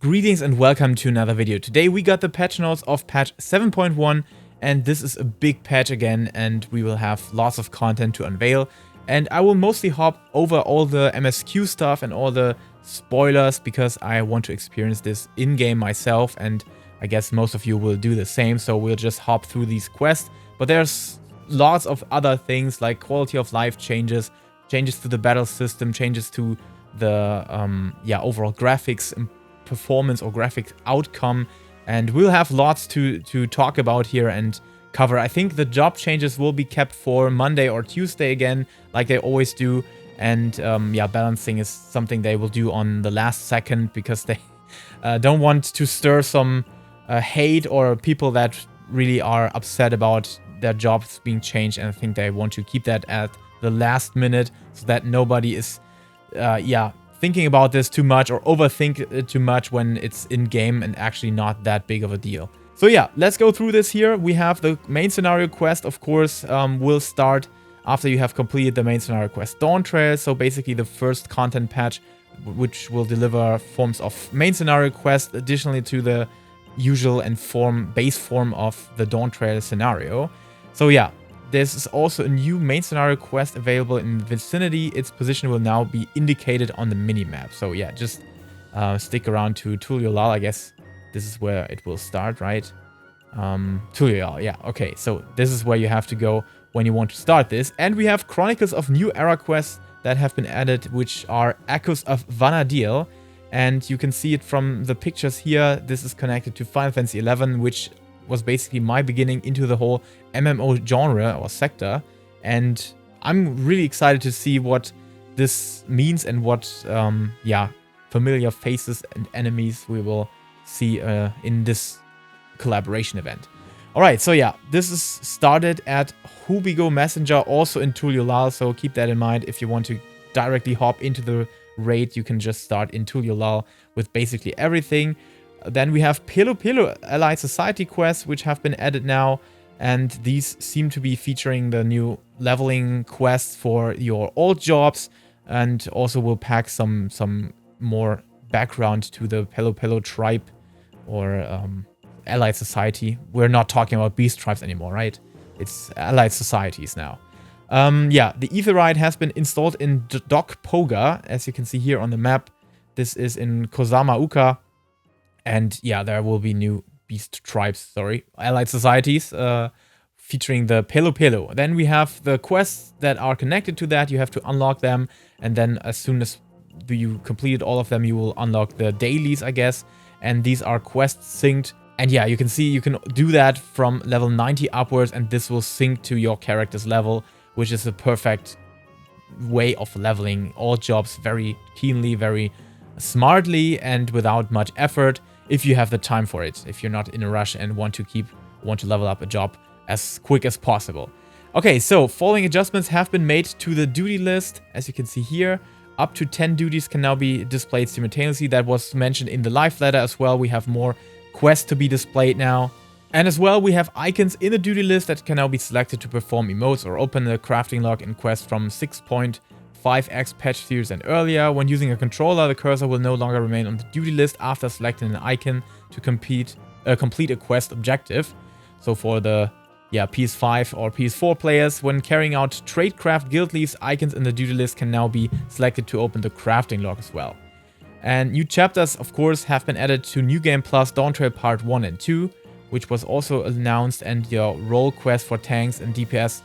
Greetings and welcome to another video. Today we got the patch notes of patch 7.1 and this is a big patch again and we will have lots of content to unveil. And I will mostly hop over all the MSQ stuff and all the spoilers because I want to experience this in-game myself and I guess most of you will do the same, so we'll just hop through these quests. But there's lots of other things like quality of life changes, changes to the battle system, changes to the overall graphics and performance or graphic outcome, and we'll have lots to talk about here and cover. I think the job changes will be kept for Monday or Tuesday again, like they always do, and balancing is something they will do on the last second because they don't want to stir some hate or people that really are upset about their jobs being changed, and I think they want to keep that at the last minute so that nobody is thinking about this too much or overthink it too much when it's in game and actually not that big of a deal. So yeah, let's go through this here. We have the main scenario quest, of course, will start after you have completed the main scenario quest Dawntrail. So basically the first content patch which will deliver forms of main scenario quest additionally to the usual and base form of the Dawntrail scenario. So yeah, there's also a new main scenario quest available in the vicinity. Its position will now be indicated on the minimap. So yeah, just stick around to Tuliolal. I guess this is where it will start, right? Tuliolal, yeah, okay. So this is where you have to go when you want to start this. And we have Chronicles of New Era quests that have been added, which are Echoes of Vana'diel. And you can see it from the pictures here. This is connected to Final Fantasy XI, which was basically my beginning into the whole MMO genre or sector, and I'm really excited to see what this means and what familiar faces and enemies we will see in this collaboration event. Alright, so yeah, this is started at Hubigo Messenger, also in Tuliolal, so keep that in mind. If you want to directly hop into the raid, you can just start in Tuliolal with basically everything. Then we have Pelo Allied Society quests, which have been added now, and these seem to be featuring the new leveling quests for your old jobs, and also will pack some more background to the Pelo tribe or Allied Society. We're not talking about beast tribes anymore, right? It's Allied Societies now. The Aetherite has been installed in Dock Poga, as you can see here on the map. This is in Kozama-uka. And yeah, there will be new beast tribes, allied societies featuring the Pelo. Then we have the quests that are connected to that. You have to unlock them. And then as soon as you completed all of them, you will unlock the dailies, I guess. And these are quests synced. And yeah, you can see you can do that from level 90 upwards. And this will sync to your character's level, which is a perfect way of leveling all jobs very keenly, very smartly, and without much effort. If you have the time for it, if you're not in a rush and want to level up a job as quick as possible. Okay, so following adjustments have been made to the duty list. As you can see here, up to 10 duties can now be displayed simultaneously. That was mentioned in the live letter as well. We have more quests to be displayed now. And as well, we have icons in the duty list that can now be selected to perform emotes or open the crafting log in quests from 6.5x patch series and earlier. When using a controller, the cursor will no longer remain on the duty list after selecting an icon to complete a quest objective. So for the PS5 or PS4 players, when carrying out tradecraft guild leaves, icons in the duty list can now be selected to open the crafting log as well. And new chapters, of course, have been added to New Game Plus Dawntrail Part 1 and 2, which was also announced, and your role quests for tanks and DPS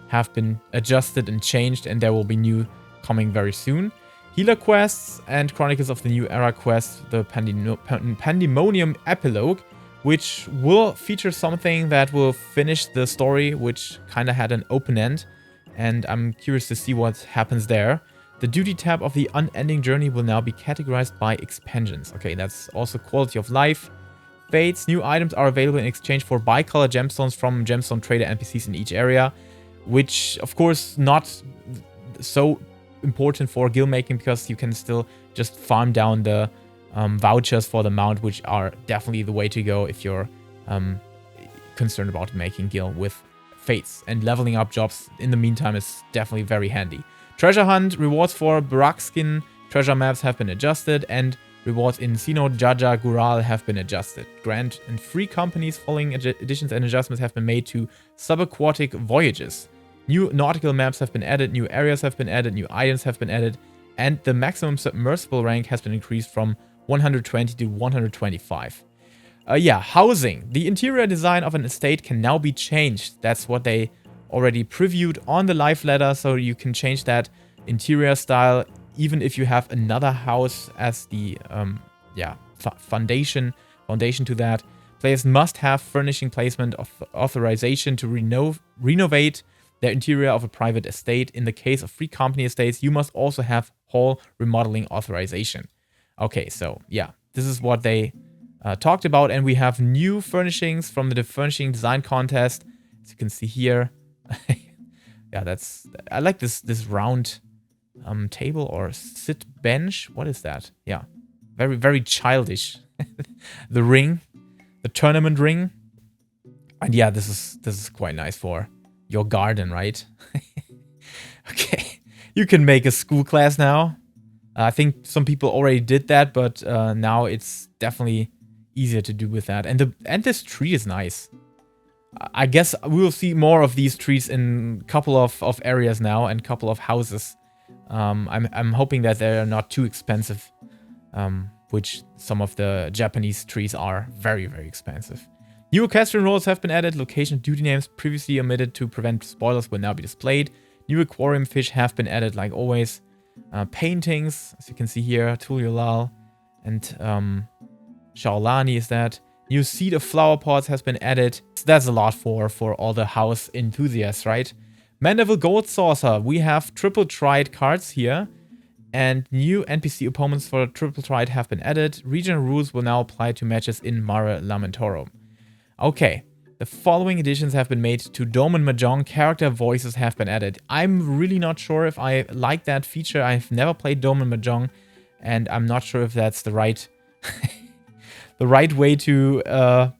have been adjusted and changed, and there will be new coming very soon. Healer quests and Chronicles of the New Era quests, the Pandemonium Epilogue, which will feature something that will finish the story, which kind of had an open end, and I'm curious to see what happens there. The duty tab of the Unending Journey will now be categorized by expansions. Okay, that's also quality of life. Fates, new items are available in exchange for bicolor gemstones from gemstone trader NPCs in each area, which of course not so important for guild making because you can still just farm down the vouchers for the mount, which are definitely the way to go if you're concerned about making guild with fates. And leveling up jobs in the meantime is definitely very handy. Treasure hunt rewards for Barakskin treasure maps have been adjusted, and rewards in Sino, Jaja, Gural have been adjusted. Grant and free companies following additions and adjustments have been made to subaquatic voyages. New nautical maps have been added, new areas have been added, new items have been added, and the maximum submersible rank has been increased from 120 to 125. Yeah, housing. The interior design of an estate can now be changed. That's what they already previewed on the live letter, so you can change that interior style even if you have another house as the foundation to that. Players must have furnishing placement of authorization to renovate their interior of a private estate. In the case of free company estates, you must also have hall remodeling authorization. Okay, so yeah, this is what they talked about, and we have new furnishings from the furnishing design contest, as you can see here. Yeah, I like this round table or sit bench. What is that? Yeah, very, very childish. The ring, the tournament ring, and yeah, this is quite nice for your garden, right? Okay, you can make a school class now. I think some people already did that, but now it's definitely easier to do with that. And this tree is nice. I guess we will see more of these trees in a couple of areas now and couple of houses. I'm hoping that they're not too expensive, which some of the Japanese trees are very, very expensive. New equestrian roles have been added. Location duty names previously omitted to prevent spoilers will now be displayed. New aquarium fish have been added like always. Paintings, as you can see here, Tuliolal and Shaolani is that. New seed of flower pots has been added. That's a lot for all the house enthusiasts, right? Mandeville Gold Saucer. We have triple tried cards here. And new NPC opponents for triple tried have been added. Regional rules will now apply to matches in Mare Lamentorum. Okay. The following additions have been made to Doman Mahjong. Character voices have been added. I'm really not sure if I like that feature. I've never played Doman Mahjong, and I'm not sure if that's the right the right way to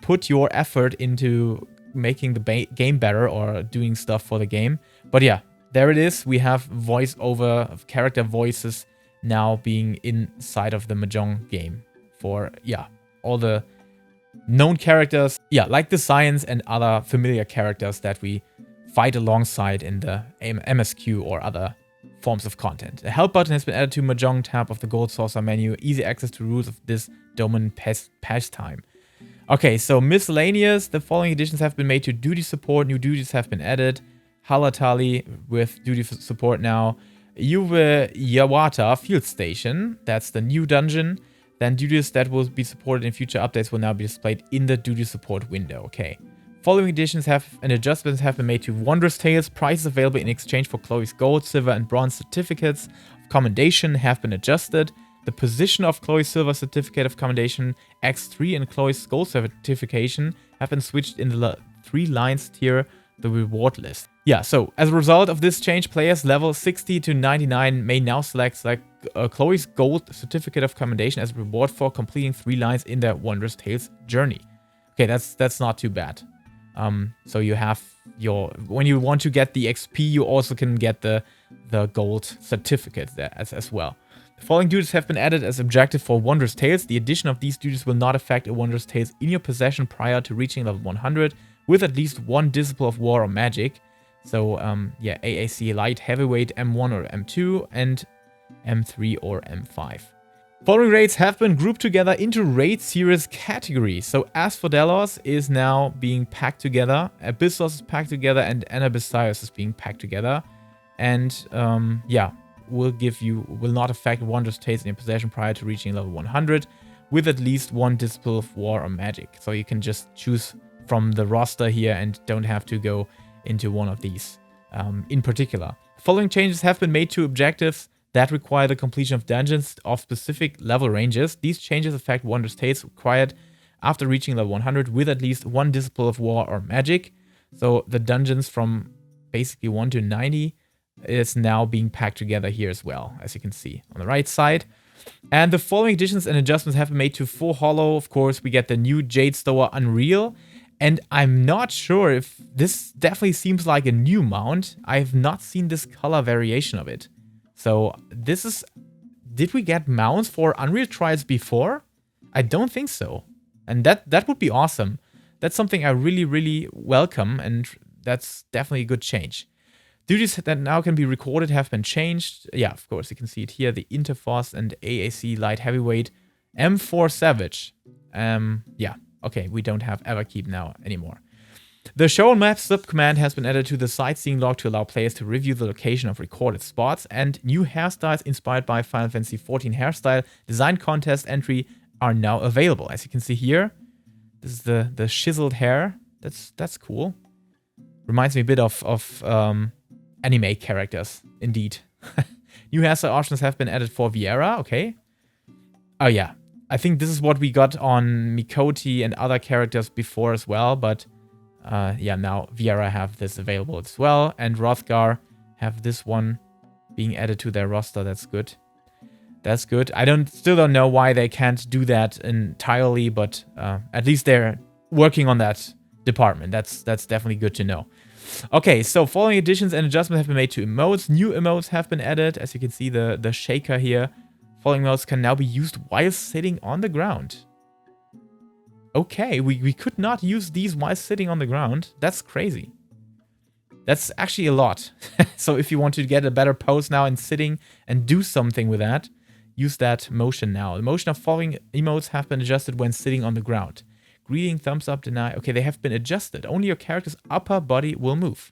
put your effort into making the game better or doing stuff for the game. But yeah, there it is. We have voiceover of character voices now being inside of the Mahjong game for, yeah, all the known characters, yeah, like the Science and other familiar characters that we fight alongside in the MSQ or other forms of content. A help button has been added to Mahjong tab of the Gold Saucer menu. Easy access to rules of this domain pastime. Okay, so miscellaneous. The following additions have been made to duty support. New duties have been added. Halatali with duty support now. Yuve Yawata Field Station. That's the new dungeon. Then duties that will be supported in future updates will now be displayed in the duty support window. Okay. Following additions and adjustments have been made to Wondrous Tales. Prices available in exchange for Chloe's gold, silver, and bronze certificates of commendation have been adjusted. The position of Chloe's silver certificate of commendation X3 and Chloe's gold certification have been switched in the 3 lines tier, the reward list. Yeah, so as a result of this change, players level 60 to 99 may now select Chloe's gold certificate of commendation as a reward for completing 3 lines in their Wondrous Tales journey. Okay, that's not too bad. So you have when you want to get the XP, you also can get the gold certificate there as well. The following duties have been added as objective for Wondrous Tales. The addition of these duties will not affect a Wondrous Tales in your possession prior to reaching level 100 with at least 1 Disciple of War or Magic. So, yeah, AAC Light, Heavyweight, M1 or M2, and M3 or M5. Following raids have been grouped together into raid series categories. So, Asphodelos is now being packed together, Abyssos is packed together, and Anabasios is being packed together. And, yeah, will not affect Wondrous Tales in your possession prior to reaching level 100 with at least 1 Disciple of War or Magic. So you can just choose from the roster here and don't have to go into one of these in particular. Following changes have been made to objectives that require the completion of dungeons of specific level ranges. These changes affect Wondrous Tales required after reaching level 100 with at least 1 Disciple of War or Magic. So the dungeons from basically 1 to 90 is now being packed together here as well, as you can see on the right side. And the following additions and adjustments have been made to Full Hollow. Of course, we get the new Jade Stower Unreal. And I'm not sure if this definitely seems like a new mount. I have not seen this color variation of it. So this is did we get mounts for Unreal Trials before? I don't think so. And that would be awesome. That's something I really, really welcome, and that's definitely a good change. Duties that now can be recorded have been changed. Yeah, of course, you can see it here. The Interforce and AAC Light Heavyweight. M4 Savage. Yeah, okay, we don't have Everkeep now anymore. The Show on Map subcommand has been added to the sightseeing log to allow players to review the location of recorded spots, and new hairstyles inspired by Final Fantasy XIV hairstyle design contest entry are now available. As you can see here, this is the chiseled hair. That's cool. Reminds me a bit of anime characters, indeed. New hairstyle options have been added for Viera, okay. Oh yeah, I think this is what we got on Miqo'te and other characters before as well, but yeah, now Viera have this available as well, and Hrothgar have this one being added to their roster. That's good. That's good. I still don't know why they can't do that entirely, but at least they're working on that department. That's definitely good to know. Okay, so following additions and adjustments have been made to emotes. New emotes have been added. As you can see, the shaker here. Following emotes can now be used while sitting on the ground. Okay, we could not use these while sitting on the ground. That's crazy. That's actually a lot. So if you want to get a better pose now and sitting and do something with that, use that motion now. The motion of following emotes have been adjusted when sitting on the ground. Greeting, thumbs up, deny. Okay, they have been adjusted. Only your character's upper body will move.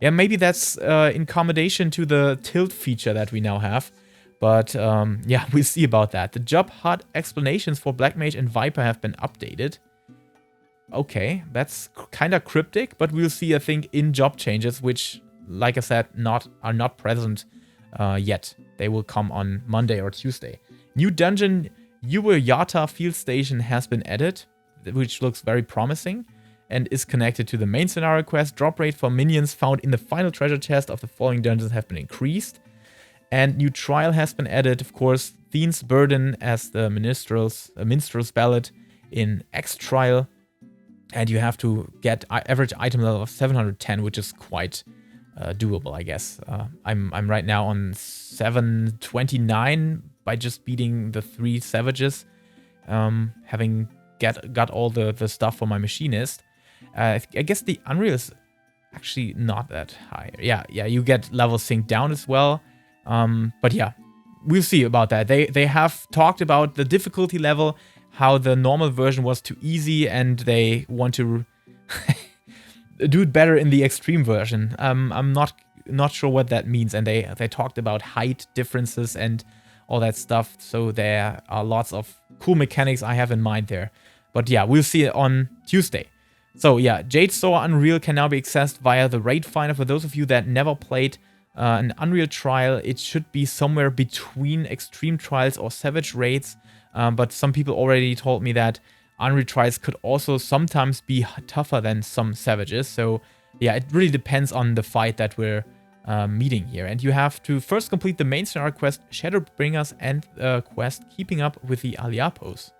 Yeah, maybe that's in combination to the tilt feature that we now have. But yeah, we'll see about that. The job HUD explanations for Black Mage and Viper have been updated. Okay, that's kind of cryptic, but we'll see, I think, in job changes, which, like I said, are not present yet. They will come on Monday or Tuesday. New dungeon Uweyata Field Station has been added, which looks very promising, and is connected to the main scenario quest. Drop rate for minions found in the final treasure chest of the following dungeons have been increased. And new trial has been added, of course. Thiene's Burden as the minstrel's ballad in X trial. And you have to get average item level of 710, which is quite doable, I guess. I'm right now on 729 by just beating the 3 savages, having got all the stuff for my machinist. I guess the Unreal is actually not that high. Yeah, you get level sync down as well. But yeah, we'll see about that. They have talked about the difficulty level, how the normal version was too easy, and they want to do it better in the extreme version. I'm not sure what that means, and they talked about height differences and all that stuff. So there are lots of cool mechanics I have in mind there. But yeah, we'll see it on Tuesday. So yeah, Jade Soar Unreal can now be accessed via the raid finder. For those of you that never played an Unreal trial, it should be somewhere between extreme trials or savage raids. But some people already told me that Unreal trials could also sometimes be tougher than some savages. So yeah, it really depends on the fight that we're meeting here. And you have to first complete the main scenario quest Shadowbringers and quest Keeping Up with the Aliapos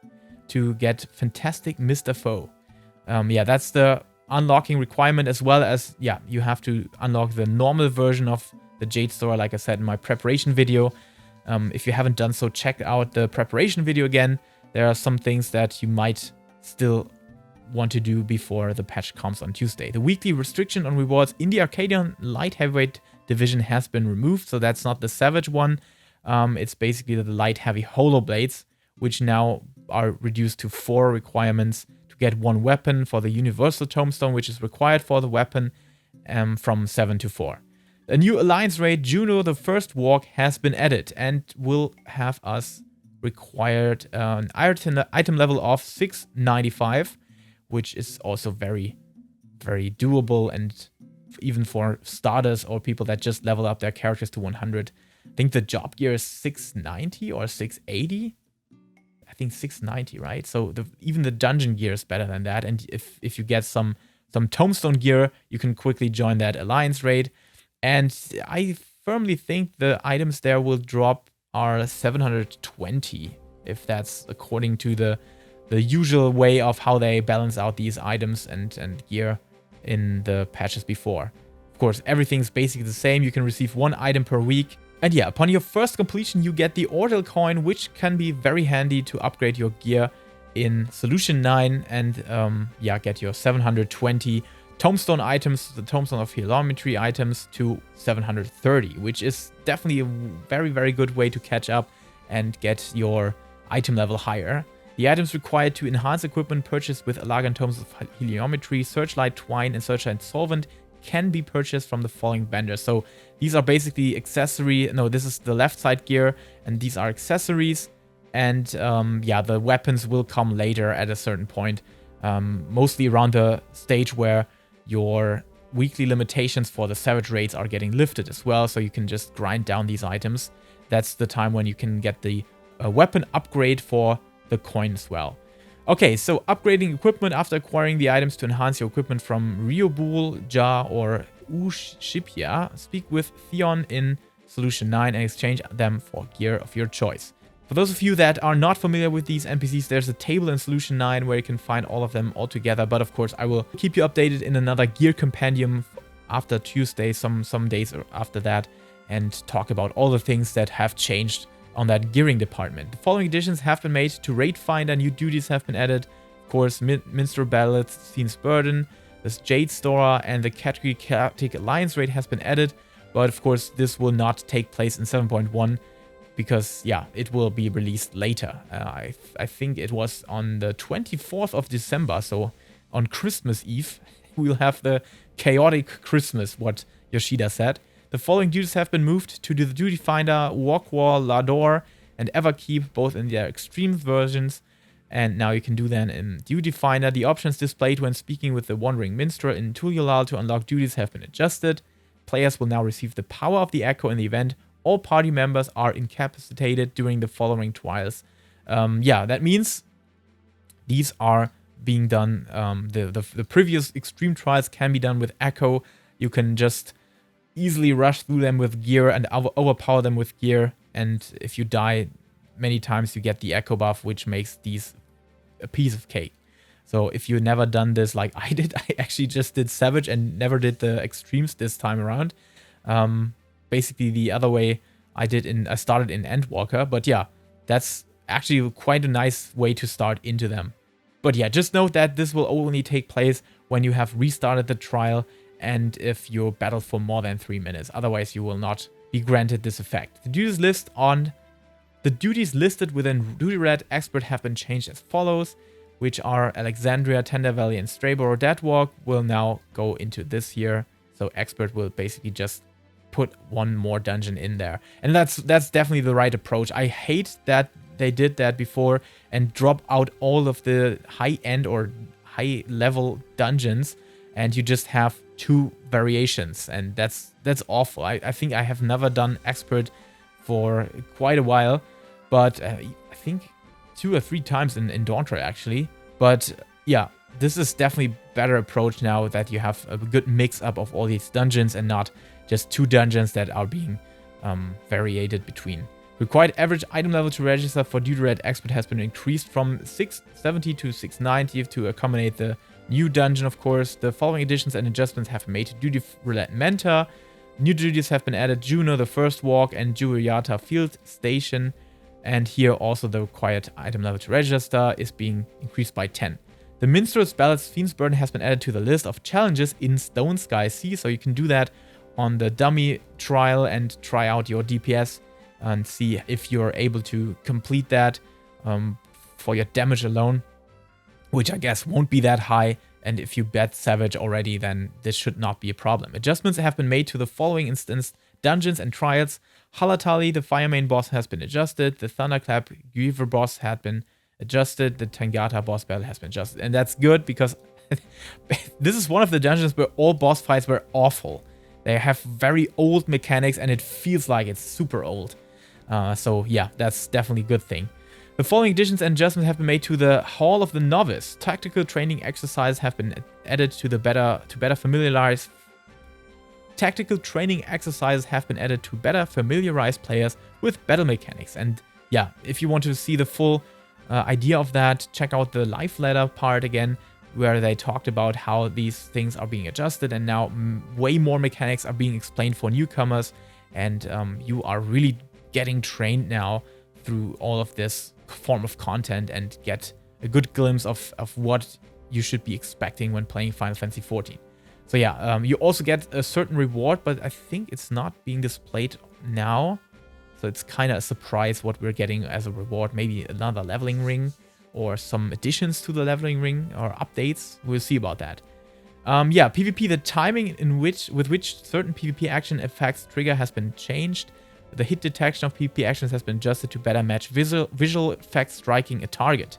to get Fantastic Mr. Foe. Yeah, that's the unlocking requirement, as well as, yeah, you have to unlock the normal version of the Jade Store, like I said in my preparation video. If you haven't done so, check out the preparation video again. There are some things that you might still want to do before the patch comes on Tuesday. The weekly restriction on rewards in the Arcadian Light Heavyweight division has been removed, so that's not the Savage one. It's basically the Light Heavy Holo Blades, which now are reduced to 4 requirements to get 1 weapon for the Universal Tombstone, which is required for the weapon, from 7 to 4. A new Alliance raid, Juno the First Walk, has been added and will have us required an item level of 695, which is also very, very doable, and even for starters or people that just level up their characters to 100. I think the job gear is 690 or 680. I think 690, right? So even the dungeon gear is better than that. And if you get some tombstone gear, you can quickly join that Alliance raid. And I firmly think the items there will drop are 720, if that's according to the usual way of how they balance out these items and gear in the patches before. Of course, everything's basically the same. You can receive 1 item per week, And yeah, upon your first completion, you get the Ordeal coin, which can be very handy to upgrade your gear in Solution 9 and yeah, get your 720 Tombstone items, the Tombstone of Helometry items, to 730, which is definitely a very, very good way to catch up and get your item level higher. The items required to enhance equipment purchased with Alagan Tomes of Heliometry, Searchlight Twine, and Searchlight Solvent can be purchased from the following vendors. So these are basically this is the left side gear, and these are accessories. And yeah, the weapons will come later at a certain point, mostly around the stage where your weekly limitations for the Savage raids are getting lifted as well, so you can just grind down these items. That's the time when you can get the weapon upgrade for the coin as well. Okay, so upgrading equipment after acquiring the items to enhance your equipment from Riobul, Ja, or Ushipia. Speak with Theon in Solution 9 and exchange them for gear of your choice. For those of you that are not familiar with these NPCs, there's a table in Solution 9 where you can find all of them all together. But of course, I will keep you updated in another gear compendium after Tuesday, some days after that, and talk about all the things that have changed on that gearing department. The following additions have been made to Raid Finder. New duties have been added. Of course, Minstrel Ballads, Scene's Burden, this Jade Storer, and the category Chaotic Alliance raid has been added. But of course, this will not take place in 7.1. because, yeah, it will be released later. I think it was on the 24th of December, so on Christmas Eve, we'll have the chaotic Christmas, what Yoshida said. The following duties have been moved to the Duty Finder, Walkwall, Lador, and Everkeep, both in their extreme versions. And now you can do that in Duty Finder. The options displayed when speaking with the Wandering Minstrel in Tuliolal to unlock duties have been adjusted. Players will now receive the power of the Echo in the event. All party members are incapacitated during the following trials. Yeah, that means these are being done. The previous extreme trials can be done with Echo. You can just easily rush through them with gear and overpower them with gear. And if you die many times, you get the Echo buff, which makes these a piece of cake. So if you've never done this like I did, I actually just did Savage and never did the extremes this time around. Basically the other way I started in Endwalker, but yeah, that's actually quite a nice way to start into them. But yeah, just note that this will only take place when you have restarted the trial and if you battle for more than 3 minutes. Otherwise, you will not be granted this effect. The duties listed within Duty Red Expert have been changed as follows, which are Alexandria, Tender Valley, and Strayborough Deadwalk will now go into this here. So Expert will basically just put one more dungeon in there. And that's definitely the right approach. I hate that they did that before and drop out all of the high-end or high-level dungeons, and you just have 2 variations, and that's awful. I think I have never done Expert for quite a while, but I think 2 or 3 times in Dawntrail actually. But yeah, this is definitely a better approach now that you have a good mix-up of all these dungeons and not just 2 dungeons that are being variated between. Required average item level to register for Duty Red Expert has been increased from 670 to 690 to accommodate the new dungeon, of course. The following additions and adjustments have been made to Duty Red Mentor. New duties have been added: Juno, the First Walk, and Juliata Field Station. And here also the required item level to register is being increased by 10. The Minstrel's Ballads Fiend's Burden has been added to the list of challenges in Stone Sky Sea, so you can do that on the dummy trial and try out your DPS and see if you're able to complete that for your damage alone, which I guess won't be that high. And if you bet Savage already, then this should not be a problem. Adjustments have been made to the following instance dungeons and trials. Halatali, the Fire Main boss, has been adjusted. The Thunderclap Guiver boss had been adjusted. The Tangata boss battle has been adjusted. And that's good because this is one of the dungeons where all boss fights were awful. They have very old mechanics and it feels like it's super old. So yeah, that's definitely a good thing. The following additions and adjustments have been made to the Hall of the Novice. Tactical training exercises have been added to better familiarize. Tactical training exercises have been added to better familiarize players with battle mechanics. And yeah, if you want to see the full idea of that, check out the life letter part again, where they talked about how these things are being adjusted and now way more mechanics are being explained for newcomers. and you are really getting trained now through all of this form of content and get a good glimpse of what you should be expecting when playing Final Fantasy XIV. So yeah, you also get a certain reward, but I think it's not being displayed now. So it's kind of a surprise what we're getting as a reward. Maybe another leveling ring or some additions to the leveling ring or updates. We'll see about that. Yeah, PvP, the timing with which certain PvP action effects trigger has been changed. The hit detection of PvP actions has been adjusted to better match visual effects striking a target.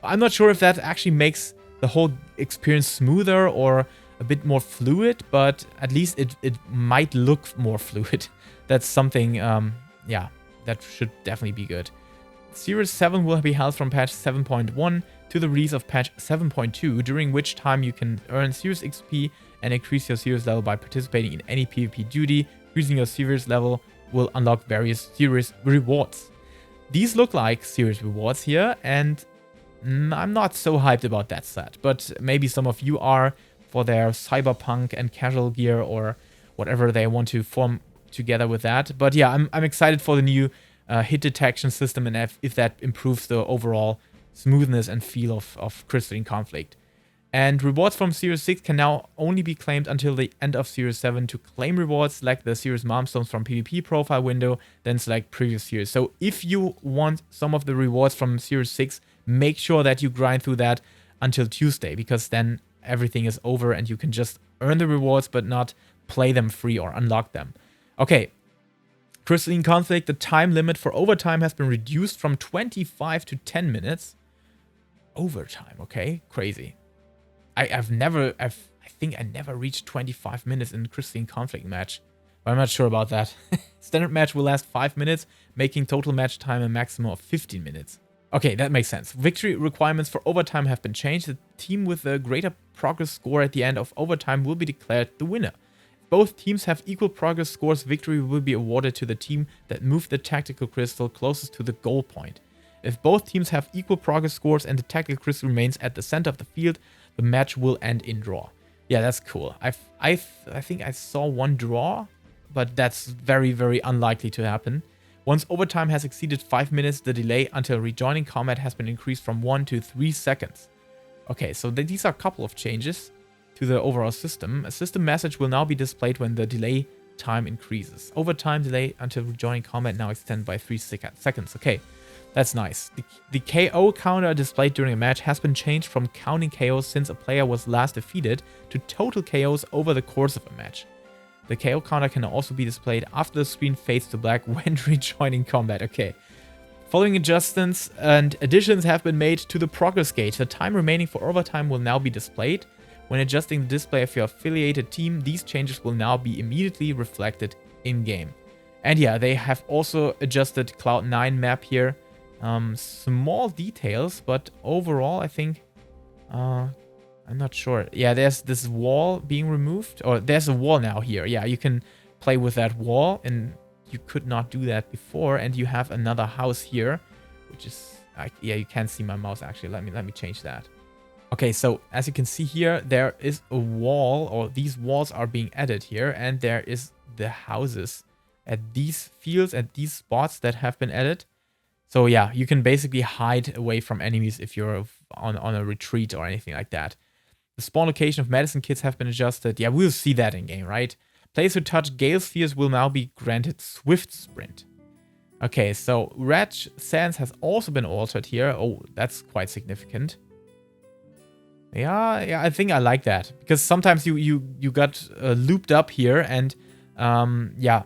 I'm not sure if that actually makes the whole experience smoother or a bit more fluid, but at least it might look more fluid. That's something, yeah, that should definitely be good. Series 7 will be held from patch 7.1 to the release of patch 7.2, during which time you can earn Series XP and increase your Series level by participating in any PvP duty. Increasing your Series level will unlock various Series rewards. These look like Series rewards here, and I'm not so hyped about that set, but maybe some of you are for their cyberpunk and casual gear or whatever they want to form together with that. But yeah, I'm excited for the new hit detection system and if that improves the overall smoothness and feel of Crystalline Conflict. And rewards from Series 6 can now only be claimed until the end of Series 7. To claim rewards, select the Series milestones from PvP profile window, then select previous series. So if you want some of the rewards from Series 6, make sure that you grind through that until Tuesday, because then everything is over and you can just earn the rewards but not play them free or unlock them. Okay, Crystalline Conflict, the time limit for overtime has been reduced from 25 to 10 minutes. Overtime, okay, crazy. I think I never reached 25 minutes in Crystalline Conflict match, but I'm not sure about that. Standard match will last 5 minutes, making total match time a maximum of 15 minutes. Okay, that makes sense. Victory requirements for overtime have been changed. The team with the greater progress score at the end of overtime will be declared the winner. If both teams have equal progress scores, victory will be awarded to the team that moved the tactical crystal closest to the goal point. If both teams have equal progress scores and the tactical crystal remains at the center of the field, the match will end in draw. Yeah, that's cool. I think I saw one draw, but that's very, very unlikely to happen. Once overtime has exceeded 5 minutes, the delay until rejoining combat has been increased from 1 to 3 seconds. Okay, so these are a couple of changes to the overall system. A system message will now be displayed when the delay time increases. Overtime delay until rejoining combat now extended by 3 seconds. Okay, that's nice. The KO counter displayed during a match has been changed from counting KOs since a player was last defeated to total KOs over the course of a match. The KO counter can also be displayed after the screen fades to black when rejoining combat. Okay. Following adjustments and additions have been made to the progress gauge. The time remaining for overtime will now be displayed. When adjusting the display of your affiliated team, these changes will now be immediately reflected in-game. And yeah, they have also adjusted Cloud9 map here. Small details, but overall, I think... I'm not sure. Yeah, there's this wall being removed. Or there's a wall now here. Yeah, you can play with that wall, and you could not do that before. And you have another house here, which is... yeah, you can't see my mouse, actually. Let me change that. Okay, so as you can see here, there is a wall, or these walls are being added here. And there is the houses at these fields, at these spots that have been added. So yeah, you can basically hide away from enemies if you're on a retreat or anything like that. The spawn location of medicine kits have been adjusted. Yeah, we'll see that in game, right? Players who touch Gale Spheres will now be granted Swift Sprint. Okay, so Red Sands has also been altered here. Oh, that's quite significant. Yeah, I think I like that. Because sometimes you got looped up here and yeah,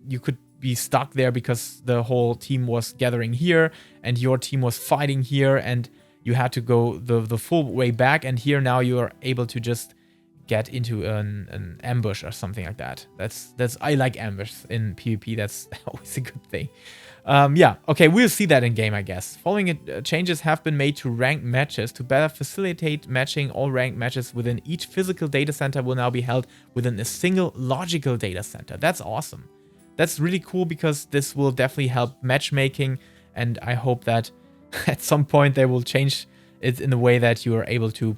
you could be stuck there because the whole team was gathering here and your team was fighting here and you had to go the full way back, and here now you are able to just get into an ambush or something like that. That's I like ambush in PvP. That's always a good thing. Yeah, okay, we'll see that in game, I guess. Following it, changes have been made to ranked matches to better facilitate matching. All ranked matches within each physical data center will now be held within a single logical data center. That's awesome. That's really cool because this will definitely help matchmaking, and I hope that at some point they will change it in a way that you are able to,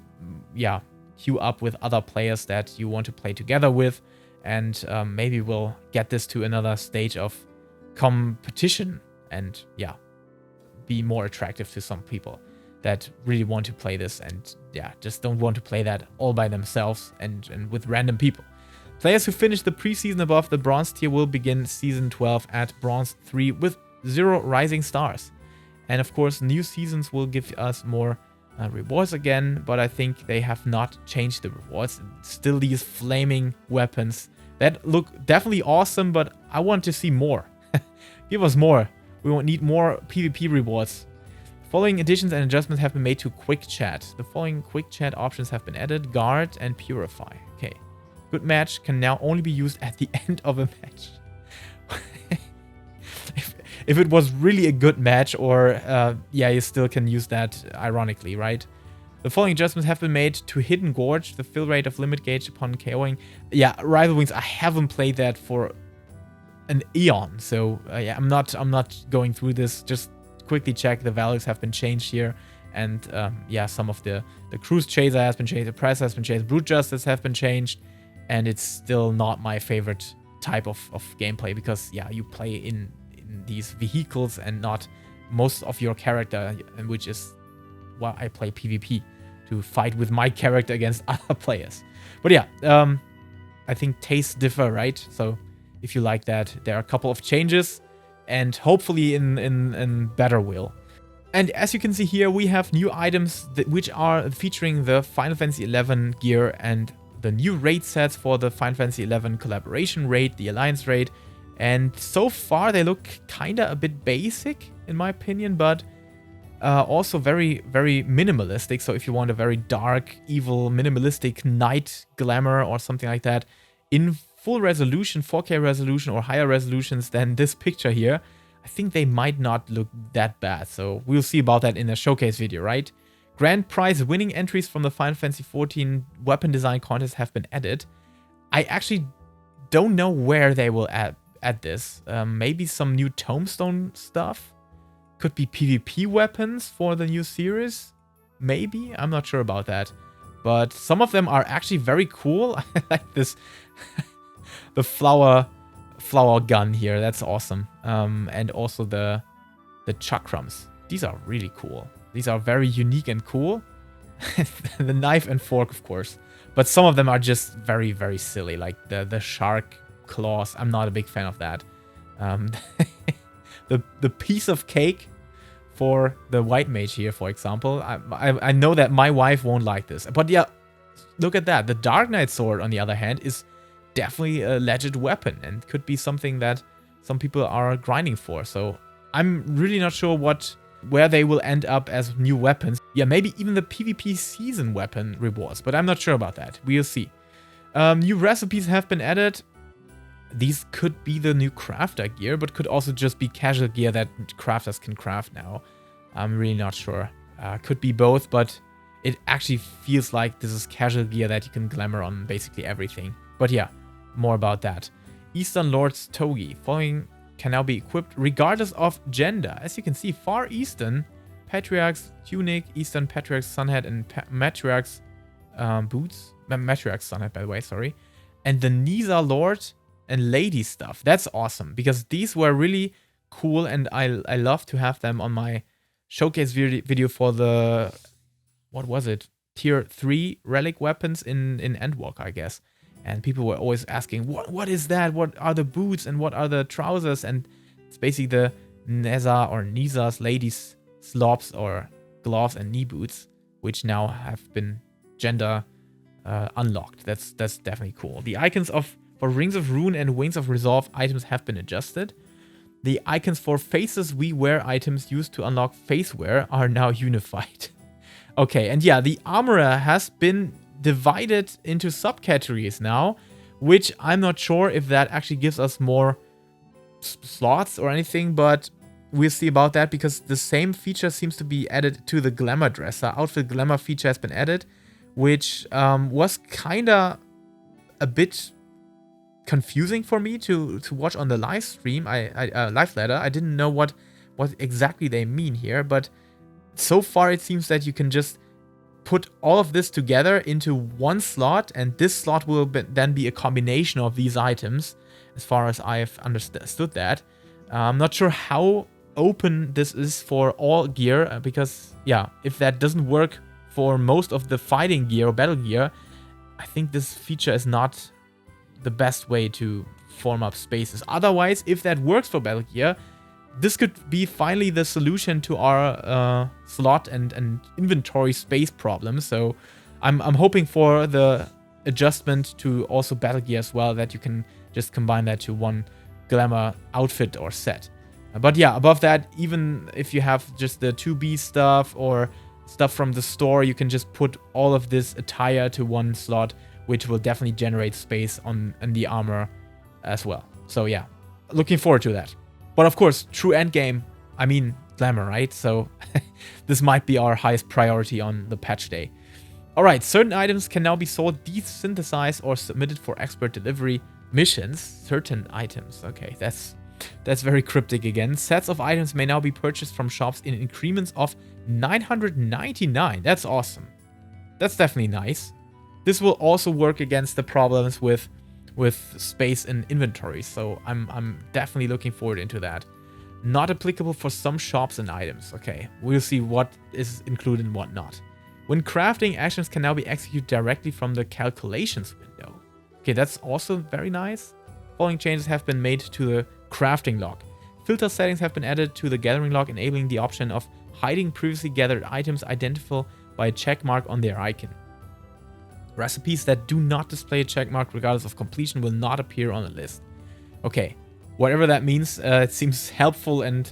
yeah, queue up with other players that you want to play together with and maybe we'll get this to another stage of competition and yeah, be more attractive to some people that really want to play this and yeah, just don't want to play that all by themselves and with random people. Players who finish the preseason above the bronze tier will begin season 12 at bronze 3 with 0 rising stars. And of course, new seasons will give us more rewards again, but I think they have not changed the rewards. Still these flaming weapons that look definitely awesome, but I want to see more. Give us more. We won't need more PvP rewards. Following additions and adjustments have been made to Quick Chat. The following Quick Chat options have been added: Guard and Purify. Okay. Good match can now only be used at the end of a match. if it was really a good match, or yeah, you still can use that ironically, right? The following adjustments have been made to Hidden Gorge, the fill rate of limit gauge upon KOing. Yeah, Rival Wings, I haven't played that for an eon, so yeah, I'm not going through this. Just quickly check the values have been changed here, and yeah, some of the Cruise Chaser has been changed, the Press has been changed, Brute Justice have been changed, and it's still not my favorite type of gameplay because yeah, you play in these vehicles and not most of your character, which is why I play PvP, to fight with my character against other players. But yeah, I think tastes differ, right? So if you like that, there are a couple of changes, and hopefully in better will. And as you can see here, we have new items which are featuring the Final Fantasy XI gear and the new raid sets for the Final Fantasy XI collaboration raid, the Alliance raid. And so far they look kinda a bit basic in my opinion, but also very, very minimalistic. So if you want a very dark, evil, minimalistic night glamour or something like that in full resolution, 4K resolution or higher resolutions than this picture here, I think they might not look that bad. So we'll see about that in a showcase video, right? Grand prize winning entries from the Final Fantasy XIV weapon design contest have been added. I actually don't know where they will add this. Maybe some new Tombstone stuff? Could be PvP weapons for the new series? Maybe? I'm not sure about that. But some of them are actually very cool. I like this. The flower gun here. That's awesome. And also the chakrams. These are really cool. These are very unique and cool. The knife and fork, of course. But some of them are just very, very silly. Like the shark claws. I'm not a big fan of that. The piece of cake for the white mage here, for example. I know that my wife won't like this. But yeah, look at that. The Dark Knight sword, on the other hand, is definitely a legit weapon and could be something that some people are grinding for. So I'm really not sure where they will end up as new weapons. Yeah, maybe even the PvP season weapon rewards, but I'm not sure about that. We'll see. New recipes have been added. These could be the new crafter gear, but could also just be casual gear that crafters can craft now. I'm really not sure. Could be both, but it actually feels like this is casual gear that you can glamour on basically everything. But yeah, more about that. Eastern Lord's Togi. Following can now be equipped regardless of gender. As you can see, Far Eastern Patriarch's Tunic, Eastern Patriarch's Sunhead, and Matriarch's Boots. Matriarch's Sunhead, by the way, sorry. And the Nisa Lord and Lady stuff. That's awesome, because these were really cool, and I love to have them on my showcase video for the, what was it? Tier 3 relic weapons in Endwalker, I guess. And people were always asking, what is that? What are the boots and what are the trousers? And it's basically the Neza or Nisa's ladies slops or gloves and knee boots, which now have been gender unlocked. That's definitely cool. The icons for Rings of Ruin and Wings of Resolve items have been adjusted. The icons for faces we wear items used to unlock face wear are now unified. Okay, and yeah, the armorer has been divided into subcategories now, which I'm not sure if that actually gives us more slots or anything, but we'll see about that, because the same feature seems to be added to the Glamour dresser. Outfit Glamour feature has been added, which was kinda a bit confusing for me to watch on the live stream. Live ladder. I didn't know what exactly they mean here, but so far it seems that you can just put all of this together into one slot, and this slot will then be a combination of these items, as far as I've understood that. I'm not sure how open this is for all gear, because, yeah, if that doesn't work for most of the fighting gear or battle gear, I think this feature is not the best way to form up spaces. Otherwise, if that works for battle gear, this could be finally the solution to our slot and inventory space problem. So I'm hoping for the adjustment to also battle gear as well, that you can just combine that to one glamour outfit or set. But yeah, above that, even if you have just the 2B stuff or stuff from the store, you can just put all of this attire to one slot, which will definitely generate space on the armor as well. So yeah, looking forward to that. But of course, true endgame, I mean glamour, right? So this might be our highest priority on the patch day. Alright, certain items can now be sold, desynthesized, or submitted for expert delivery missions. Certain items, okay, that's very cryptic again. Sets of items may now be purchased from shops in increments of 999. That's awesome. That's definitely nice. This will also work against the problems with space in inventory, so I'm definitely looking forward into that. Not applicable for some shops and items. Okay, we'll see what is included and what not. When crafting, actions can now be executed directly from the calculations window. Okay, that's also very nice. Following changes have been made to the crafting log. Filter settings have been added to the gathering log, enabling the option of hiding previously gathered items identifiable by a check mark on their icon. Recipes that do not display a checkmark regardless of completion will not appear on the list. Okay, whatever that means, it seems helpful and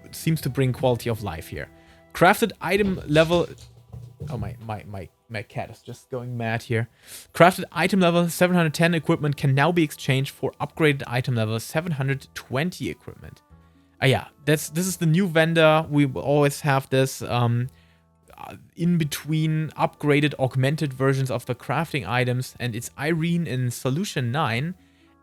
it seems to bring quality of life here. Crafted item level... Oh, my cat is just going mad here. Crafted item level 710 equipment can now be exchanged for upgraded item level 720 equipment. Yeah, this is the new vendor. We will always have this... in between upgraded, augmented versions of the crafting items, and it's Irene in Solution 9,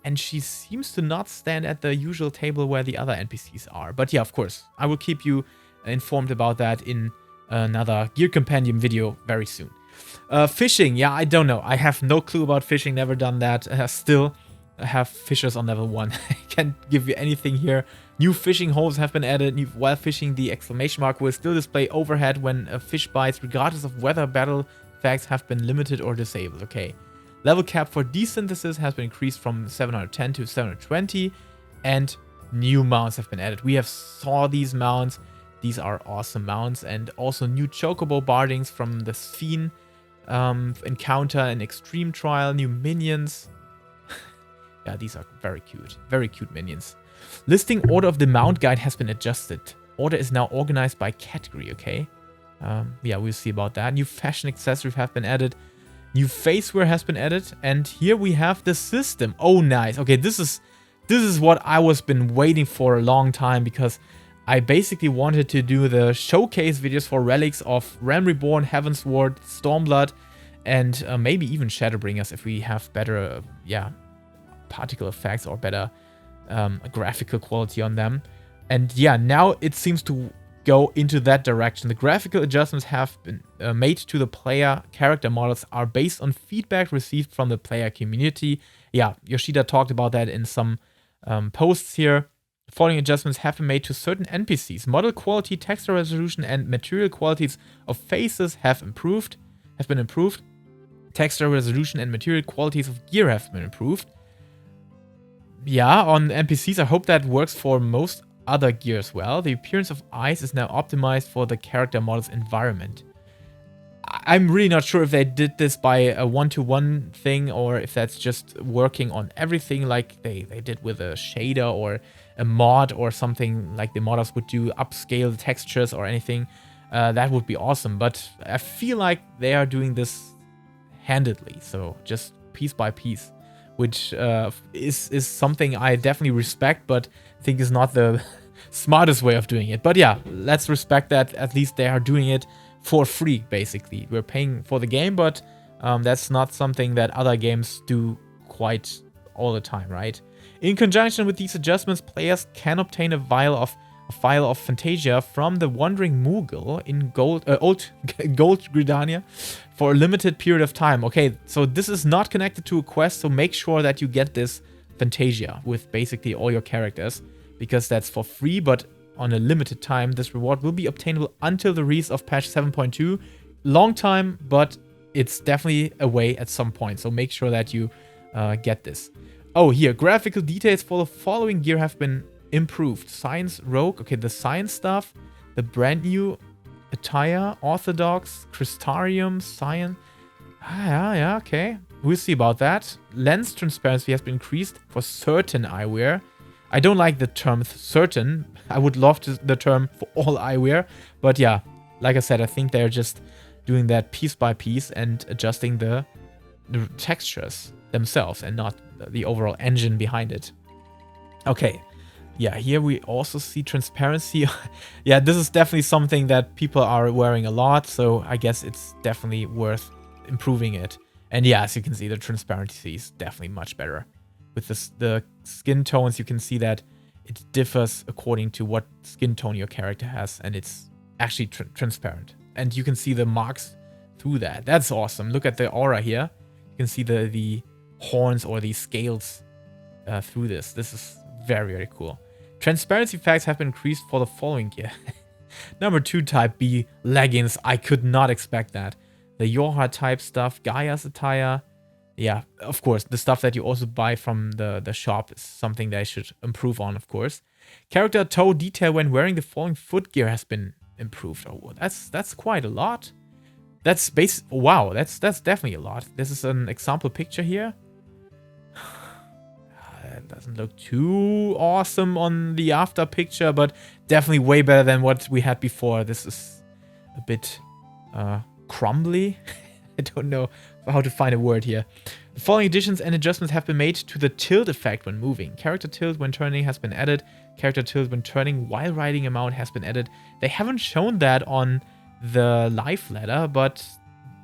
and she seems to not stand at the usual table where the other NPCs are. But yeah, of course, I will keep you informed about that in another Gear Compendium video very soon. Fishing, yeah, I don't know. I have no clue about fishing, never done that. Still have fishers on level 1. I can't give you anything here. New fishing holes have been added. While fishing, the exclamation mark will still display overhead when a fish bites, regardless of whether battle effects have been limited or disabled. Okay. Level cap for desynthesis has been increased from 710 to 720, and new mounts have been added. We have saw these mounts. These are awesome mounts, and also new chocobo bardings from the Sphene encounter and extreme trial. New minions. Yeah, these are very cute minions. Listing order of the mount guide has been adjusted. Order is now organized by category, okay? Yeah, we'll see about that. New fashion accessories have been added. New faceware has been added. And here we have the system. Oh, nice. Okay, this is what I was been waiting for a long time, because I basically wanted to do the showcase videos for relics of Realm Reborn, Heavensward, Stormblood, and maybe even Shadowbringers if we have better, particle effects or better graphical quality on them. And yeah, now it seems to go into that direction. The graphical adjustments have been made to the player character models are based on feedback received from the player community. Yeah, Yoshida talked about that in some posts here. The following adjustments have been made to certain NPCs. Model quality, texture resolution, and material qualities of faces have been improved. Texture resolution and material qualities of gear have been improved. Yeah, on NPCs, I hope that works for most other gear as well. The appearance of eyes is now optimized for the character model's environment. I'm really not sure if they did this by a one-to-one thing, or if that's just working on everything like they did with a shader or a mod or something like the modders would do, upscale the textures or anything. That would be awesome, but I feel like they are doing this handedly, so just piece by piece, which is something I definitely respect, but think is not the smartest way of doing it. But yeah, let's respect that. At least they are doing it for free, basically. We're paying for the game, but that's not something that other games do quite all the time, right? In conjunction with these adjustments, players can obtain a vial of a file of Fantasia from the Wandering Moogle in old Gold Gridania for a limited period of time. Okay, so this is not connected to a quest, so make sure that you get this Fantasia with basically all your characters, because that's for free, but on a limited time. This reward will be obtainable until the release of patch 7.2. Long time, but it's definitely away at some point, so make sure that you get this. Oh, here, graphical details for the following gear have been improved. Science Rogue, okay, the science stuff, the brand new attire, Orthodox, Crystarium, Science. Yeah, okay. We'll see about that. Lens transparency has been increased for certain eyewear. I don't like the term certain. I would love the term for all eyewear. But yeah, like I said, I think they're just doing that piece by piece and adjusting the textures themselves and not the overall engine behind it. Okay. Yeah, here we also see transparency. Yeah, this is definitely something that people are wearing a lot, so I guess it's definitely worth improving it. And yeah, as you can see, the transparency is definitely much better. With the skin tones, you can see that it differs according to what skin tone your character has, and it's actually transparent. And you can see the marks through that. That's awesome. Look at the aura here. You can see the horns or the scales through this. This is very, very cool. Transparency effects have been increased for the following gear. Number 2 type B leggings. I could not expect that. The Yorha type stuff, Gaia's attire. Yeah, of course, the stuff that you also buy from the shop is something they should improve on, of course. Character toe detail when wearing the following footgear has been improved. Oh, that's quite a lot. That's wow, that's definitely a lot. This is an example picture here. It doesn't look too awesome on the after picture, but definitely way better than what we had before. This is a bit crumbly. I don't know how to find a word here. The following additions and adjustments have been made to the tilt effect when moving. Character tilt when turning has been added. Character tilt when turning while riding a mount has been added. They haven't shown that on the live letter, but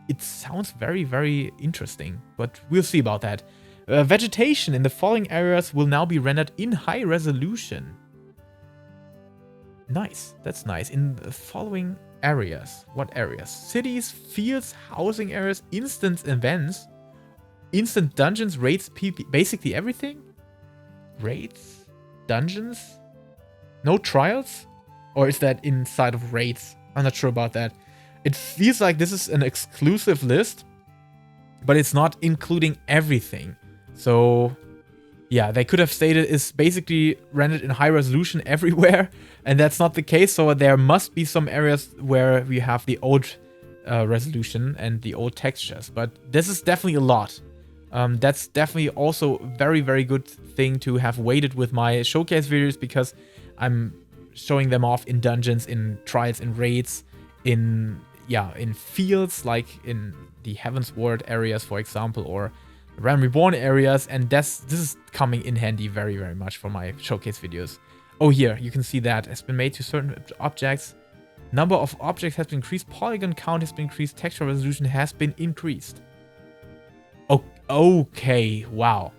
it sounds very, very interesting. But we'll see about that. Vegetation in the following areas will now be rendered in high resolution. Nice. That's nice. In the following areas. What areas? Cities, fields, housing areas, instant events, instant dungeons, raids, PvP. Basically everything? Raids? Dungeons? No trials? Or is that inside of raids? I'm not sure about that. It feels like this is an exclusive list, but it's not including everything. So, yeah, they could have stated it's basically rendered in high resolution everywhere, and that's not the case. So there must be some areas where we have the old resolution and the old textures, but this is definitely a lot. That's definitely also very, very good thing to have waited with my showcase videos, because I'm showing them off in dungeons, in trials, in raids, in fields, like in the Heavensward areas, for example, or Realm Reborn areas, and this is coming in handy very, very much for my showcase videos. Oh, here, you can see that has been made to certain objects. Number of objects has been increased, polygon count has been increased, texture resolution has been increased. Oh, okay, wow.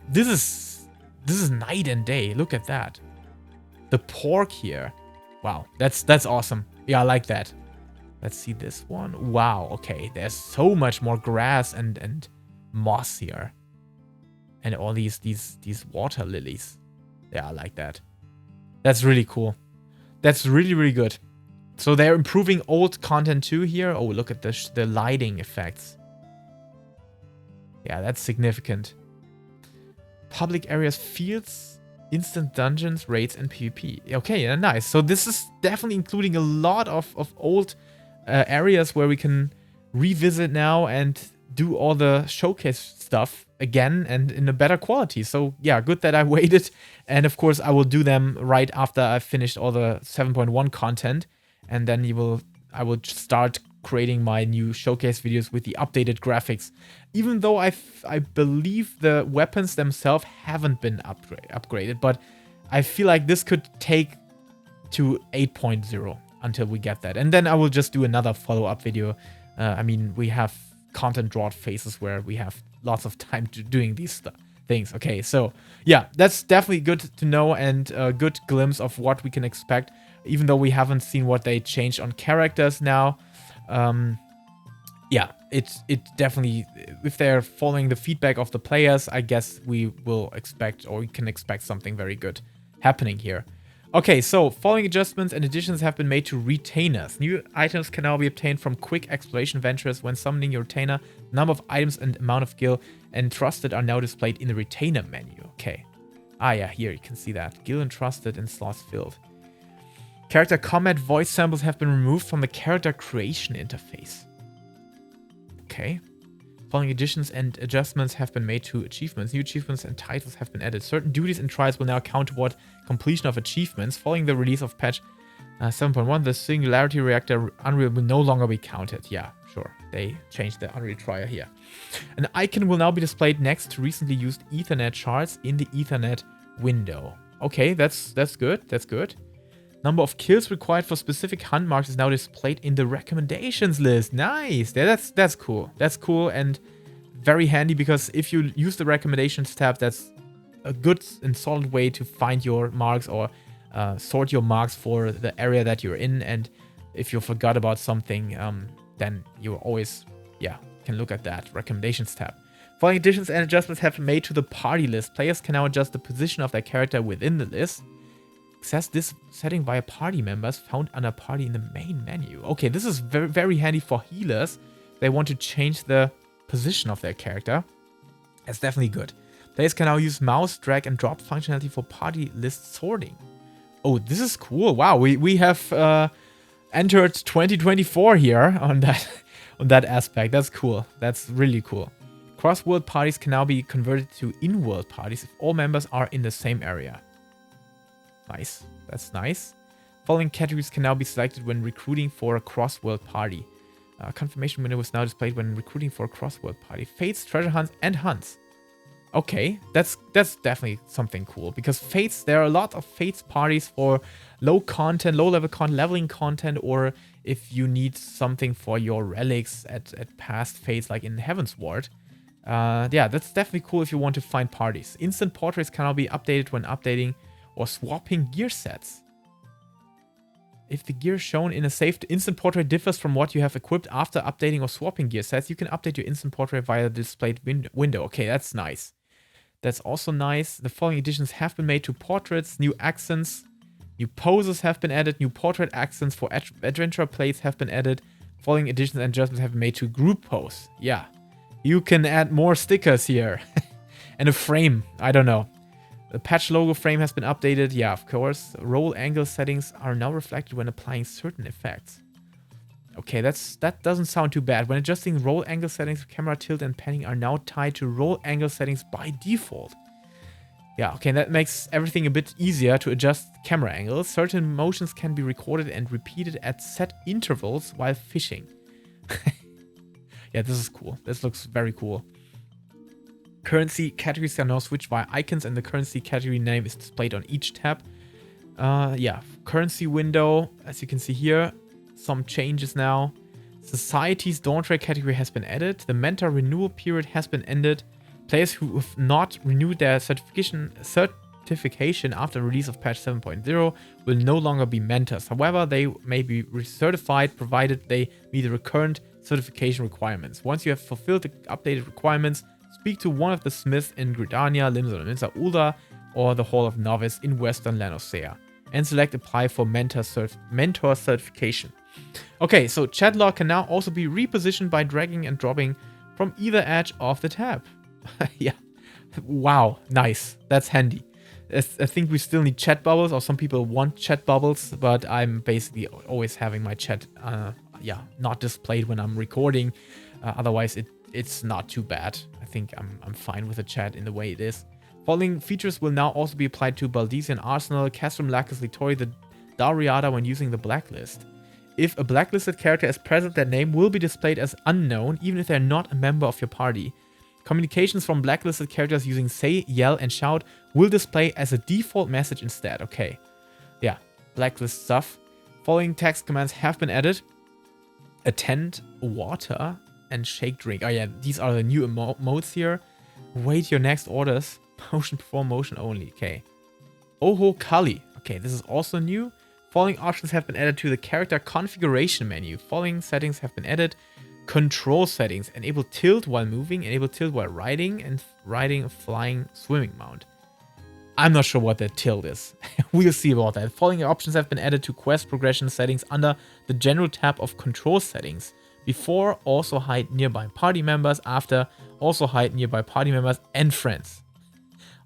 This is night and day. Look at that. The pork here. Wow, that's awesome. Yeah, I like that. Let's see this one. Wow, okay. There's so much more grass and moss here. And all these water lilies. Yeah, I like that. That's really cool. That's really, really good. So they're improving old content too here. Oh, look at the lighting effects. Yeah, that's significant. Public areas, fields, instant dungeons, raids, and PvP. Okay, yeah, nice. So this is definitely including a lot of old areas where we can revisit now and do all the showcase stuff again and in a better quality. So yeah, good that I waited. And of course, I will do them right after I've finished all the 7.1 content. And then I will start creating my new showcase videos with the updated graphics. Even though I believe the weapons themselves haven't been upgraded, but I feel like this could take to 8.0 until we get that. And then I will just do another follow-up video. I mean, we have content drought phases where we have lots of time to doing these things. Okay, so yeah, that's definitely good to know and a good glimpse of what we can expect, even though we haven't seen what they changed on characters now. Yeah, it definitely, if they're following the feedback of the players, I guess we will expect, or we can expect something very good happening here. Okay, so following adjustments and additions have been made to retainers. New items can now be obtained from quick exploration ventures when summoning your retainer. Number of items and amount of gil and trusted are now displayed in the retainer menu. Okay. Ah yeah, here you can see that. Gil and trusted and slots filled. Character combat voice samples have been removed from the character creation interface. Okay. Following additions and adjustments have been made to achievements. New achievements and titles have been added. Certain duties and trials will now count toward completion of achievements. Following the release of patch 7.1, the Singularity Reactor Unreal will no longer be counted. Yeah, sure. They changed the Unreal trial here. An icon will now be displayed next to recently used Ethernet charts in the Ethernet window. Okay, that's good. That's good. Number of kills required for specific hunt marks is now displayed in the recommendations list. Nice. That's cool. That's cool and very handy, because if you use the recommendations tab, that's a good and solid way to find your marks or sort your marks for the area that you're in. And if you forgot about something, then you always, can look at that recommendations tab. Following additions and adjustments have been made to the party list. Players can now adjust the position of their character within the list. Access this setting via party members found under party in the main menu. Okay, this is very, very handy for healers. They want to change the position of their character. That's definitely good. Players can now use mouse, drag, and drop functionality for party list sorting. Oh, this is cool. Wow, we have entered 2024 here on that aspect. That's cool. That's really cool. Cross-world parties can now be converted to in-world parties if all members are in the same area. Nice. That's nice. Following categories can now be selected when recruiting for a cross-world party. Confirmation window is now displayed when recruiting for a cross-world party. Fates, treasure hunts, and hunts. Okay, that's definitely something cool, because Fates, there are a lot of Fates parties for low content, low-level content, leveling content, or if you need something for your relics at past Fates, like in Heavensward. Yeah, that's definitely cool if you want to find parties. Instant portraits can now be updated when updating or swapping gear sets. If the gear shown in a saved instant portrait differs from what you have equipped after updating or swapping gear sets, you can update your instant portrait via the displayed window. Okay, that's nice. That's also nice. The following additions have been made to portraits. New accents, new poses have been added. New portrait accents for adventure plates have been added. Following additions and adjustments have been made to group pose. Yeah, you can add more stickers here. And a frame, I don't know. The patch logo frame has been updated. Yeah, of course. Roll angle settings are now reflected when applying certain effects. Okay, that doesn't sound too bad. When adjusting roll angle settings, camera tilt and panning are now tied to roll angle settings by default. Yeah, okay, that makes everything a bit easier to adjust camera angles. Certain motions can be recorded and repeated at set intervals while fishing. Yeah, this is cool. This looks very cool. Currency categories are now switched via icons, and the currency category name is displayed on each tab. Yeah, currency window, as you can see here, some changes now. Society's Dawntrail category has been added. The mentor renewal period has been ended. Players who have not renewed their certification after release of patch 7.0 will no longer be mentors. However, they may be recertified provided they meet the recurrent certification requirements. Once you have fulfilled the updated requirements, speak to one of the smiths in Gridania, Limsa, Minsa, Ulda, or the Hall of Novice in Western Lanosea, and select Apply for Mentor Certification. Okay, so chat log can now also be repositioned by dragging and dropping from either edge of the tab. Yeah, wow, nice. That's handy. I think we still need chat bubbles, or some people want chat bubbles, but I'm basically always having my chat, not displayed when I'm recording. Otherwise, it's not too bad. I think I'm fine with the chat in the way it is. Following features will now also be applied to Baldesian Arsenal, Castrum Lacus Litori, the Dariada when using the blacklist. If a blacklisted character is present, their name will be displayed as unknown, even if they're not a member of your party. Communications from blacklisted characters using say, yell, and shout will display as a default message instead. Okay. Yeah, blacklist stuff. Following text commands have been added. Attend, water, and shake drink. Oh yeah, these are the new emotes here. Wait your next orders. Motion perform motion only. Okay. Oho Kali. Okay, this is also new. Following options have been added to the character configuration menu. Following settings have been added. Control settings. Enable tilt while moving. Enable tilt while riding. And riding a flying swimming mount. I'm not sure what that tilt is. We'll see about that. Following options have been added to quest progression settings under the general tab of control settings. Before, also hide nearby party members. After, also hide nearby party members and friends.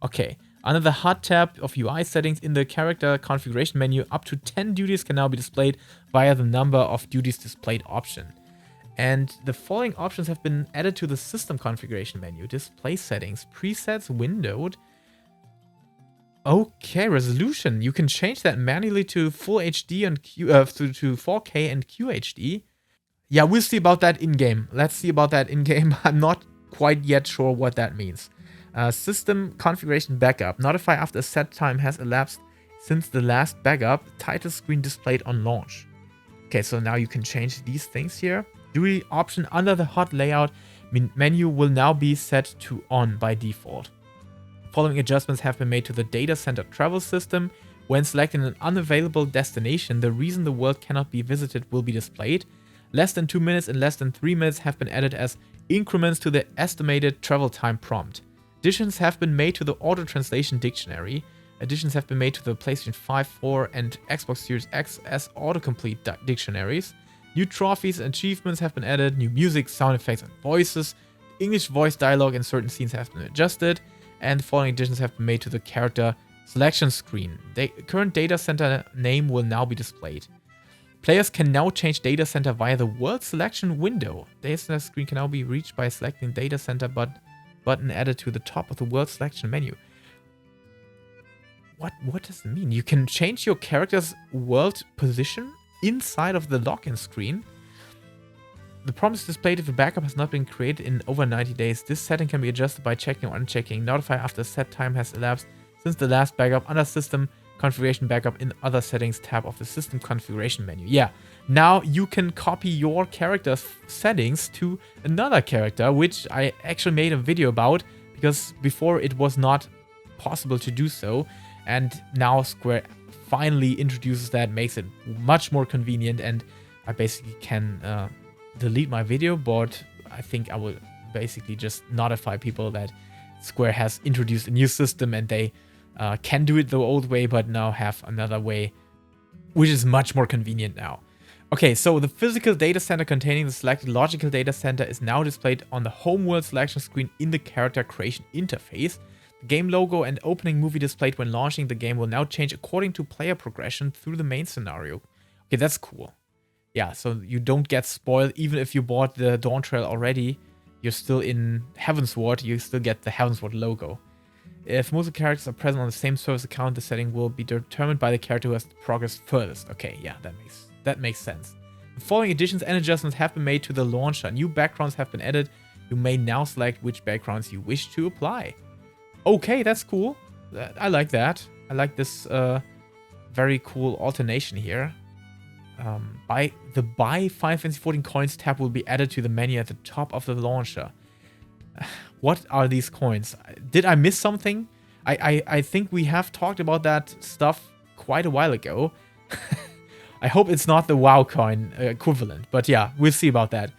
Okay. Under the HUD tab of UI settings in the character configuration menu, up to 10 duties can now be displayed via the number of duties displayed option. And the following options have been added to the system configuration menu. Display settings, presets windowed. Okay, resolution. You can change that manually to full HD and to 4K and QHD. Yeah, we'll see about that in-game. Let's see about that in-game. I'm not quite yet sure what that means. System configuration backup. Notify after a set time has elapsed since the last backup. Title screen displayed on launch. Okay, so now you can change these things here. Duty option under the HUD layout menu will now be set to on by default. Following adjustments have been made to the data center travel system. When selecting an unavailable destination, the reason the world cannot be visited will be displayed. Less than 2 minutes and less than 3 minutes have been added as increments to the estimated travel time prompt. Additions have been made to the auto translation dictionary. Additions have been made to the PlayStation 5, 4, and Xbox Series X as autocomplete dictionaries. New trophies and achievements have been added. New music, sound effects, and voices. English voice dialogue in certain scenes have been adjusted. And the following additions have been made to the character selection screen. The current data center name will now be displayed. Players can now change data center via the world selection window. Data center screen can now be reached by selecting data center button added to the top of the world selection menu. What does it mean? You can change your character's world position inside of the login screen. The prompt is displayed if a backup has not been created in over 90 days. This setting can be adjusted by checking or unchecking. Notify after a set time has elapsed since the last backup under system configuration backup in other settings tab of the system configuration menu. Yeah, now you can copy your character's settings to another character, which I actually made a video about because before it was not possible to do so. And now Square finally introduces that, makes it much more convenient, and I basically can delete my video, but I think I will basically just notify people that Square has introduced a new system and they can do it the old way, but now have another way, which is much more convenient now. Okay, so the physical data center containing the selected logical data center is now displayed on the home world selection screen in the character creation interface. The game logo and opening movie displayed when launching the game will now change according to player progression through the main scenario. Okay, that's cool. Yeah, so you don't get spoiled. Even if you bought the Dawntrail already, you're still in Heavensward, you still get the Heavensward logo. If multiple characters are present on the same service account, the setting will be determined by the character who has progressed furthest. Okay, yeah, that makes sense. The following additions and adjustments have been made to the launcher. New backgrounds have been added. You may now select which backgrounds you wish to apply. Okay, that's cool. I like that. I like this very cool alternation here. Buy 5 Fantasy XIV coins tab will be added to the menu at the top of the launcher. What are these coins? Did I miss something? I think we have talked about that stuff quite a while ago. I hope it's not the WoW coin equivalent, but yeah, we'll see about that.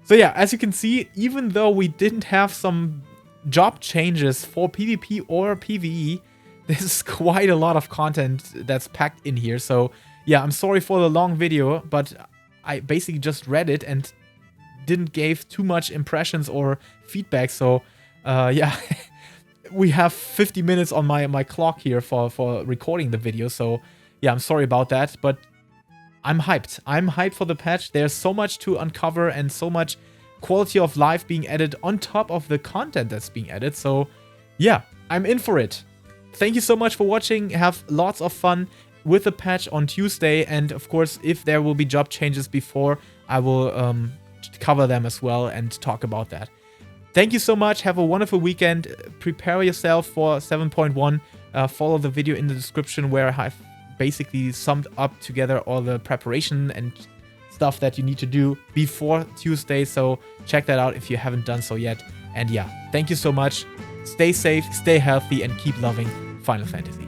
So yeah, as you can see, even though we didn't have some job changes for PvP or PvE, there's quite a lot of content that's packed in here. So yeah, I'm sorry for the long video, but I basically just read it and didn't give too much impressions or feedback. So yeah, we have 50 minutes on my clock here for recording the video. So yeah, I'm sorry about that, but I'm hyped. I'm hyped for the patch. There's so much to uncover and so much quality of life being added on top of the content that's being added. So yeah, I'm in for it. Thank you so much for watching. Have lots of fun with the patch on Tuesday. And of course, if there will be job changes before, I will cover them as well and talk about that. Thank you so much. Have a wonderful weekend. Prepare yourself for 7.1. Follow the video in the description where I've basically summed up together all the preparation and stuff that you need to do before Tuesday. So check that out if you haven't done so yet. And yeah, thank you so much. stay safe, stay healthy, and keep loving Final Fantasy.